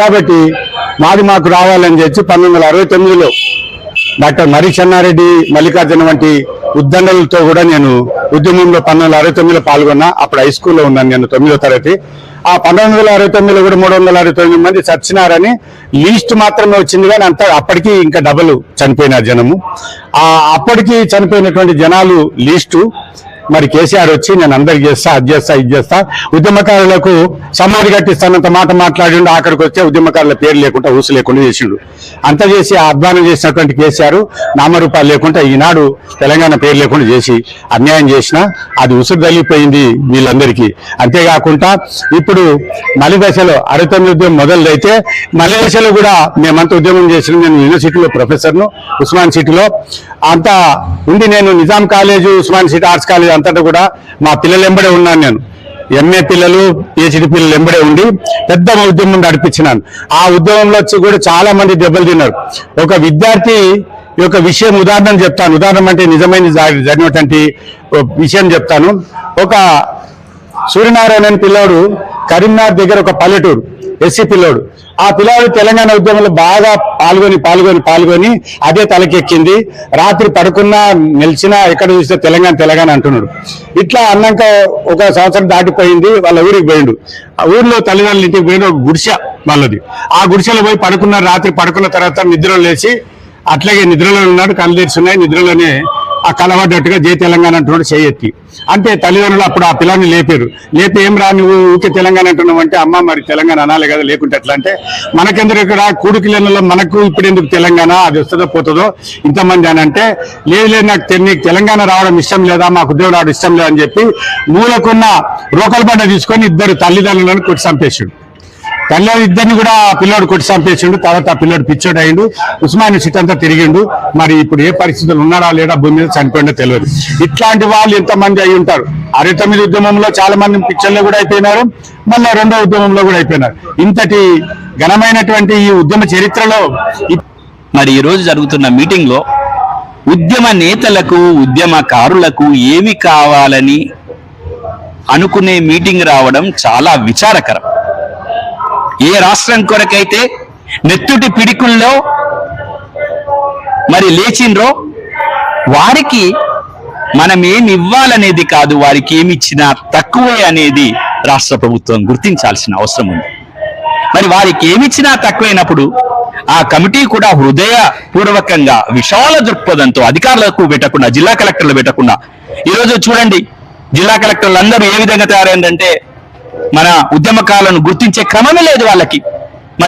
కాబట్టి మాకు రావాలని చెప్పి 1969లో డాక్టర్ మరి చెన్నారెడ్డి, మల్లికార్జున వంటి ఉద్దండలతో కూడా నేను ఉద్యమంలో 1969లో పాల్గొన్నా. అప్పుడు హై స్కూల్లో ఉన్నాను నేను, 9వ తరగతి. ఆ 1969లో కూడా 369 మంది చచ్చినారని లీస్ట్ మాత్రమే వచ్చింది, కానీ అంతా అప్పటికి ఇంకా డబుల్ చనిపోయినారు జనము. అప్పటికి చనిపోయినటువంటి జనాలు లీస్టు మరి కేసీఆర్ వచ్చి నేను అందరికి చేస్తా, అది చేస్తా, ఇది చేస్తా, ఉద్యమకారులకు సమాధి కట్టిస్తానంత మాట మాట్లాడిండు. అక్కడికి వచ్చే ఉద్యమకారుల పేరు లేకుండా, ఊసు లేకుండా చేసిండు. అంత చేసి ఆ అధ్వానం చేసినటువంటి కేసీఆర్ నామరూపాలు లేకుండా ఈనాడు తెలంగాణ పేరు లేకుండా చేసి అన్యాయం చేసినా అది ఉసురు తగిలిపోయింది వీళ్ళందరికీ. అంతేకాకుండా ఇప్పుడు మలి దశలో 69 ఉద్యమం మొదలైతే మలి దశలో కూడా మేమంతా ఉద్యమం చేసిన, నేను యూనివర్సిటీలో ప్రొఫెసర్ను, ఉస్మాన్ సిటీలో అంతా ఉండి, నేను Nizam college, Osman city arts college అంతటా కూడా మా పిల్లలు ఎంబడే ఉన్నాను. నేను ఎంఏ పిల్లలు, పిహెచ్డి పిల్లలు ఎంబడే ఉండి పెద్ద ఉద్యమం నడిపించినాను. ఆ ఉద్యమంలో వచ్చి కూడా చాలా మంది దెబ్బలు తిన్నారు. ఒక విద్యార్థి యొక్క విషయం ఉదాహరణ చెప్తాను. ఉదాహరణ అంటే నిజమైన జరిగినటువంటి విషయం చెప్తాను. ఒక సూర్యనారాయణ పిల్లోడు కరీంనగర్ దగ్గర ఒక పల్లెటూరు, ఎస్సీ పిల్లోడు. ఆ పిల్లాడు తెలంగాణ ఉద్యమంలో బాగా పాల్గొని అదే తలకెక్కింది. రాత్రి పడుకున్నా నిలిచినా ఎక్కడ చూస్తే తెలంగాణ అంటున్నాడు. ఇట్లా అన్నాక ఒక సంవత్సరం దాటిపోయింది, వాళ్ళ ఊరికి పోయిండు. ఆ ఊర్లో తల్లిదండ్రుల ఇంటికి పోయిన ఒక గుడిసె వాళ్ళది. ఆ గుడిసెలో పోయి పడుకున్నారు. రాత్రి పడుకున్న తర్వాత నిద్రలో లేచి అట్లాగే నిద్రలో ఉన్నాడు, కళ్ళు తెరిచున్నాయి. నిద్రలోనే ఆ కలవడ్డట్టుగా జై తెలంగాణ అంటున్నాడు చేయెత్తి. అంటే తల్లిదండ్రులు అప్పుడు ఆ పిల్లాన్ని లేపారు. లేపి ఏం రా నువ్వు ఊకే తెలంగాణ అంటున్నావు అంటే, అమ్మ మరి తెలంగాణ అనాలి కదా, లేకుంటే ఎట్లా అంటే, మనకెందుకు ఇక్కడ కూడికిళ్ళలో మనకు ఇప్పుడు ఎందుకు తెలంగాణ, అది వస్తుందో పోతుందో ఇంతమంది అని అంటే, లేదు నీకు తెలంగాణ రావడం ఇష్టం లేదా, మాకు ఉద్యోగం రావడం ఇష్టం లేదని చెప్పి మూలకున్న రోకల్ బండ తీసుకొని ఇద్దరు తల్లిదండ్రులను కొట్టి చంపేసాడు. ఇద్దరిని కూడా పిల్లాడు కొట్టి చంపేసిండు. తర్వాత ఆ పిల్లాడు పిచ్చోడు అయిండు, ఉస్మాన్ సిటీ అంతా తిరిగిండు. మరి ఇప్పుడు ఏ పరిస్థితులు ఉన్నారా లేడా, భూమి మీద చనిపోయిందో తెలియదు. ఇట్లాంటి వాళ్ళు ఎంతమంది అయి ఉంటారు. 69 ఉద్యమంలో చాలా మంది పిచ్చర్లో కూడా అయిపోయినారు, మళ్ళీ 2వ ఉద్యమంలో కూడా అయిపోయినారు. ఇంతటి ఘనమైనటువంటి ఈ ఉద్యమ చరిత్రలో మరి ఈ రోజు జరుగుతున్న మీటింగ్ లో ఉద్యమ నేతలకు, ఉద్యమకారులకు ఏమి కావాలని అనుకునే మీటింగ్ రావడం చాలా విచారకరం. ఏ రాష్ట్రం కొరకైతే నెత్తుటి పిడికుల్లో మరి లేచిండ్రో వారికి మనం ఏమి ఇవ్వాలనేది కాదు, వారికి ఏమి ఇచ్చినా తక్కువే అనేది రాష్ట్ర ప్రభుత్వం గుర్తించాల్సిన అవసరం ఉంది. మరి వారికి ఏమిచ్చినా తక్కువైనప్పుడు ఆ కమిటీ కూడా హృదయపూర్వకంగా విశాల దృక్పథంతో అధికారులకు పెట్టకుండా, జిల్లా కలెక్టర్లు పెట్టకుండా, ఈరోజు చూడండి జిల్లా కలెక్టర్లు అందరూ ఏ విధంగా తయారైందంటే మన ఉద్యమకాలను గుర్తించే క్రమమే లేదు వాళ్ళకి.